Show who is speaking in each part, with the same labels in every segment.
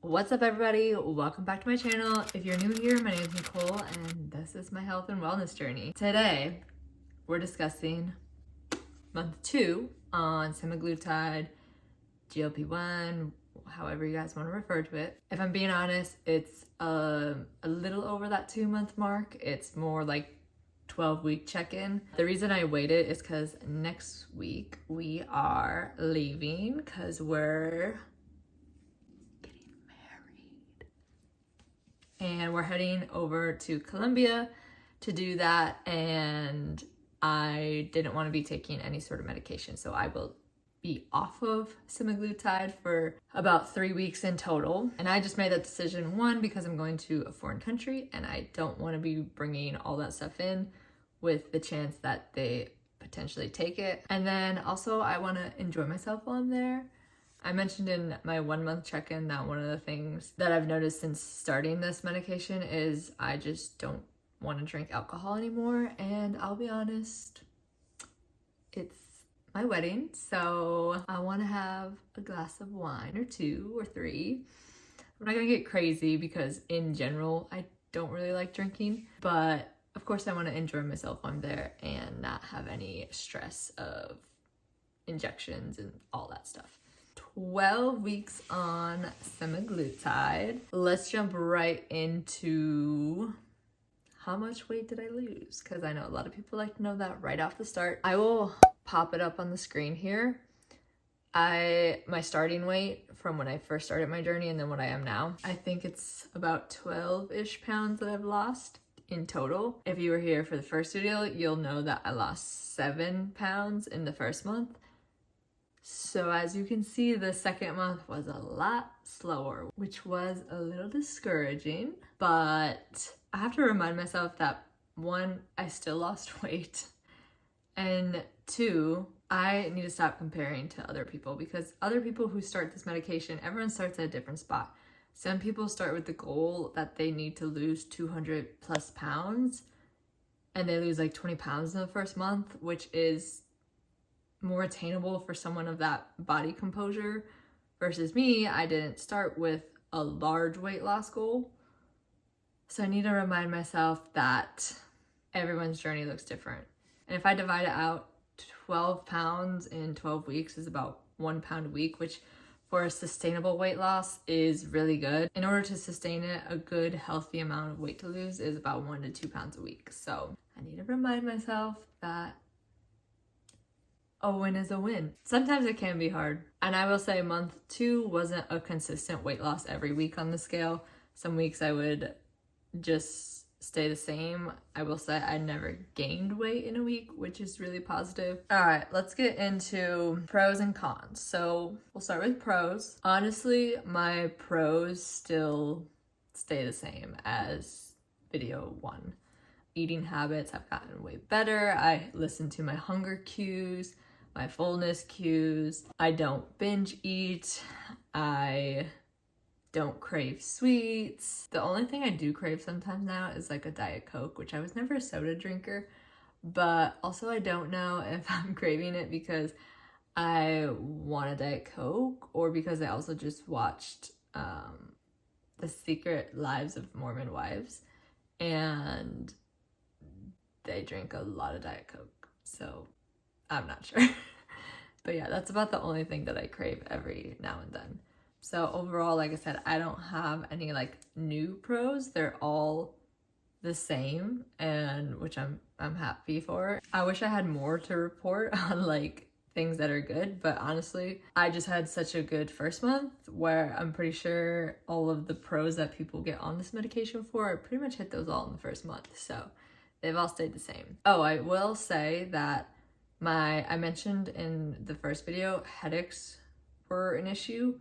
Speaker 1: What's up everybody? Welcome back to my channel. If you're new here, my name is Nicole and this is my health and wellness journey. Today, we're discussing month 2 on semaglutide, GLP-1, however you guys want to refer to it. If I'm being honest, it's a little over that 2-month mark. It's more like 12-week check-in. The reason I waited is because next week we are leaving because we're getting married. And we're heading over to Colombia to do that, and I didn't want to be taking any sort of medication, so I will be off of semaglutide for about 3 weeks in total. And I just made that decision, one, because I'm going to a foreign country and I don't want to be bringing all that stuff in with the chance that they potentially take it. And then also I want to enjoy myself while I'm there. I mentioned in my 1-month check-in that one of the things that I've noticed since starting this medication is I just don't want to drink alcohol anymore. And I'll be honest, it's my wedding, so I want to have a glass of wine or 2 or 3. I'm not gonna get crazy because in general I don't really like drinking, but of course I want to enjoy myself while I'm there and not have any stress of injections and all that stuff. 12 weeks on semaglutide. Let's jump right into how much weight did I lose? Because I know a lot of people like to know that right off the start. I will pop it up on the screen here. My starting weight from when I first started my journey and then what I am now, I think it's about 12-ish pounds that I've lost in total. If you were here for the first video, you'll know that I lost 7 pounds in the first month. So as you can see, the second month was a lot slower, which was a little discouraging, but I have to remind myself that 1, I still lost weight, and 2, I need to stop comparing to other people, because other people who start this medication, everyone starts at a different spot. Some people start with the goal that they need to lose 200 plus pounds, and they lose like 20 pounds in the first month, which is more attainable for someone of that body composure, versus me. I didn't start with a large weight loss goal. So I need to remind myself that everyone's journey looks different. And if I divide it out, 12 pounds in 12 weeks is about 1 pound a week, which for a sustainable weight loss is really good. In order to sustain it, a good healthy amount of weight to lose is about 1 to 2 pounds a week. So I need to remind myself that a win is a win. Sometimes it can be hard. And I will say month 2 wasn't a consistent weight loss every week on the scale. Some weeks I would just stay the same. I will say I never gained weight in a week, which is really positive. All right, let's get into pros and cons. So we'll start with pros. Honestly, my pros still stay the same as video 1. Eating habits have gotten way better. I listen to my hunger cues, my fullness cues. I don't binge eat. I don't crave sweets. The only thing I do crave sometimes now is like a Diet Coke, which I was never a soda drinker, but also I don't know if I'm craving it because I want a Diet Coke or because I also just watched The Secret Lives of Mormon Wives and they drink a lot of Diet Coke, so I'm not sure. But yeah, that's about the only thing that I crave every now and then. So overall, like I said, I don't have any like new pros. They're all the same, and which I'm happy for. I wish I had more to report on like things that are good, but honestly, I just had such a good first month where I'm pretty sure all of the pros that people get on this medication for, I pretty much hit those all in the first month. So they've all stayed the same. Oh, I will say that I mentioned in the first video, headaches were an issue.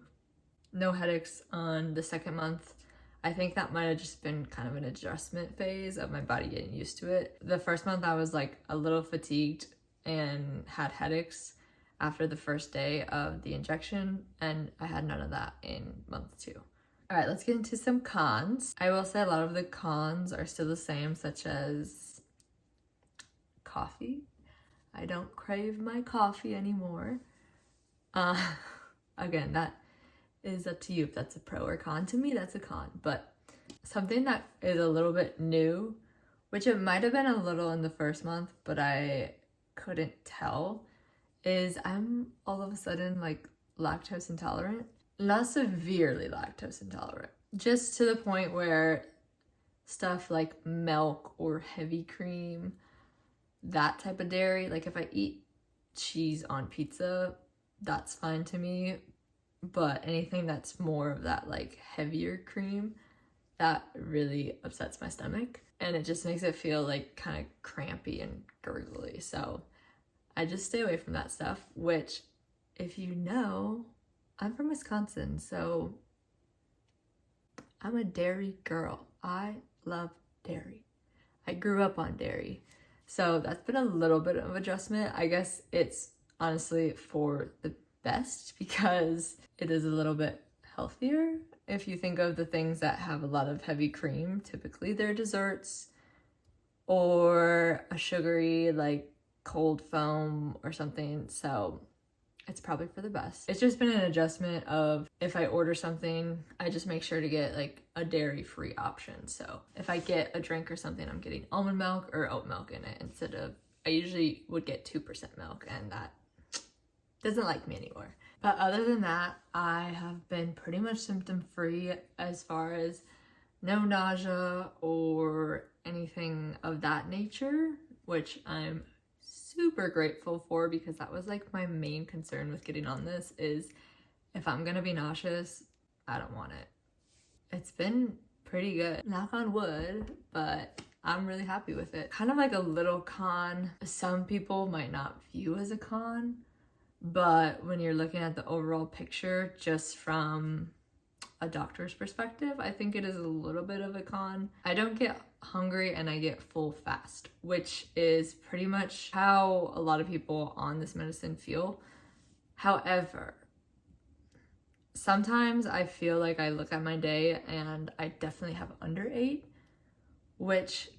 Speaker 1: No headaches on the second month. I think that might have just been kind of an adjustment phase of my body getting used to it. The first month I was like a little fatigued and had headaches after the first day of the injection, and I had none of that in month 2. All right, let's get into some cons. I will say a lot of the cons are still the same, such as coffee. I don't crave my coffee anymore. Again, that is up to you if that's a pro or con. To me, that's a con. But something that is a little bit new, which it might have been a little in the first month, but I couldn't tell, is I'm all of a sudden like lactose intolerant. Not severely lactose intolerant, just to the point where stuff like milk or heavy cream, that type of dairy, like if I eat cheese on pizza, that's fine to me, but anything that's more of that like heavier cream, that really upsets my stomach, and it just makes it feel like kind of crampy and gurgly. So I just stay away from that stuff, which, if you know, I'm from Wisconsin, so I'm a dairy girl. I love dairy. I grew up on dairy. So that's been a little bit of adjustment. I guess it's honestly for the best because it is a little bit healthier. If you think of the things that have a lot of heavy cream, typically they're desserts or a sugary like cold foam or something. So it's probably for the best. It's just been an adjustment of if I order something, I just make sure to get like a dairy-free option. So if I get a drink or something, I'm getting almond milk or oat milk in it instead of, I usually would get 2% milk, and that doesn't like me anymore. But other than that, I have been pretty much symptom-free as far as no nausea or anything of that nature, which I'm super grateful for, because that was like my main concern with getting on this, is if I'm gonna be nauseous, I don't want it. It's been pretty good, knock on wood, but I'm really happy with it. Kind of like a little con, some people might not view as a con, but when you're looking at the overall picture just from a doctor's perspective, I think it is a little bit of a con. I don't get hungry and I get full fast, which is pretty much how a lot of people on this medicine feel. However, sometimes I feel like I look at my day and I definitely have under 8, which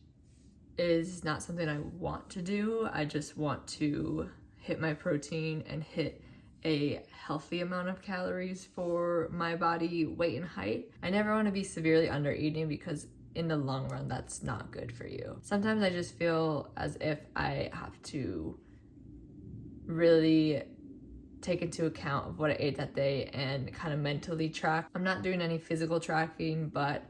Speaker 1: is not something I want to do. I just want to hit my protein and hit a healthy amount of calories for my body weight and height. I never want to be severely under eating, because in the long run, that's not good for you. Sometimes I just feel as if I have to really take into account of what I ate that day and kind of mentally track. I'm not doing any physical tracking, but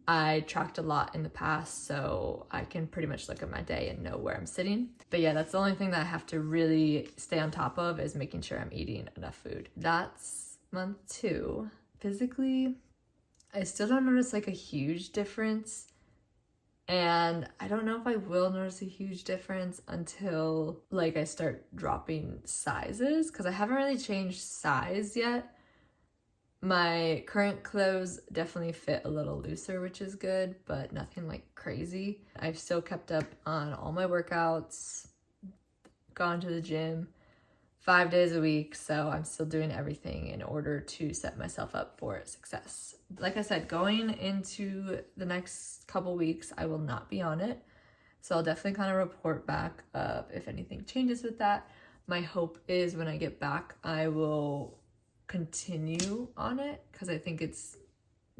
Speaker 1: I tracked a lot in the past, so I can pretty much look at my day and know where I'm sitting. But yeah, that's the only thing that I have to really stay on top of, is making sure I'm eating enough food. That's month 2. Physically, I still don't notice like a huge difference. And I don't know if I will notice a huge difference until like I start dropping sizes, because I haven't really changed size yet. My current clothes definitely fit a little looser, which is good, but nothing like crazy. I've still kept up on all my workouts, gone to the gym 5 days a week, so I'm still doing everything in order to set myself up for success. Like I said, going into the next couple weeks, I will not be on it, so I'll definitely kind of report back if anything changes with that. My hope is when I get back, I will continue on it, because I think it's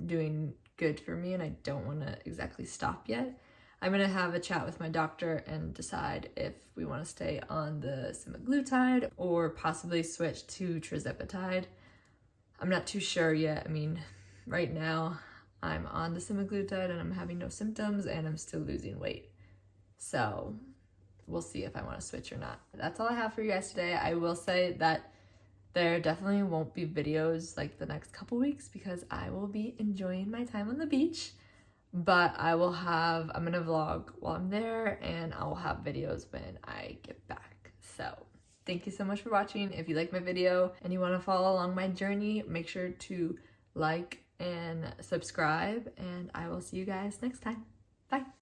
Speaker 1: doing good for me and I don't want to exactly stop yet. I'm going to have a chat with my doctor and decide if we want to stay on the semaglutide or possibly switch to tirzepatide. I'm not too sure yet. I mean, right now I'm on the semaglutide and I'm having no symptoms and I'm still losing weight. So we'll see if I want to switch or not. That's all I have for you guys today. I will say that there definitely won't be videos like the next couple weeks, because I will be enjoying my time on the beach. But I'm gonna vlog while I'm there, and I'll have videos when I get back. So thank you so much for watching. If you like my video and you want to follow along my journey, make sure to like and subscribe, and I will see you guys next time. Bye.